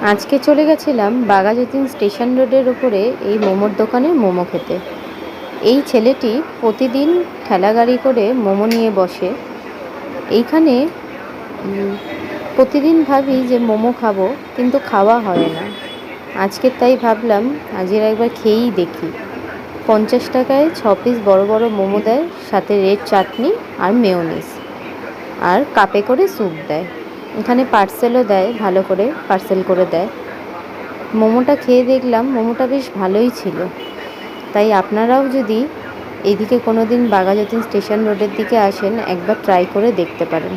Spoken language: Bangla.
আজকে চলে গেছিলাম বাঘাযতীন স্টেশন রোডের ওপরে এই মোমোর দোকানে মোমো খেতে। এই ছেলেটি প্রতিদিন ঠেলাগাড়ি করে মোমো নিয়ে বসে এইখানে। প্রতিদিন ভাবি যে মোমো খাবো, কিন্তু খাওয়া হয় না। আজকে তাই ভাবলাম আজকের একবার খেয়েই দেখি। 50 টাকায় 6 পিস বড় বড় মোমো দেয়, সাথে রেড চাটনি আর মেয়োনিজ, আর কাপে করে স্যুপ দেয়। এখানে পার্সেলও দেয়, ভালো করে পার্সেল করে দেয়। মোমোটা খেয়ে দেখলাম মোমোটা বেশ ভালোই ছিল। তাই আপনারাও যদি এইদিকে কোনো দিন বাঘাযতীন স্টেশন রোডের দিকে আসেন, একবার ট্রাই করে দেখতে পারেন।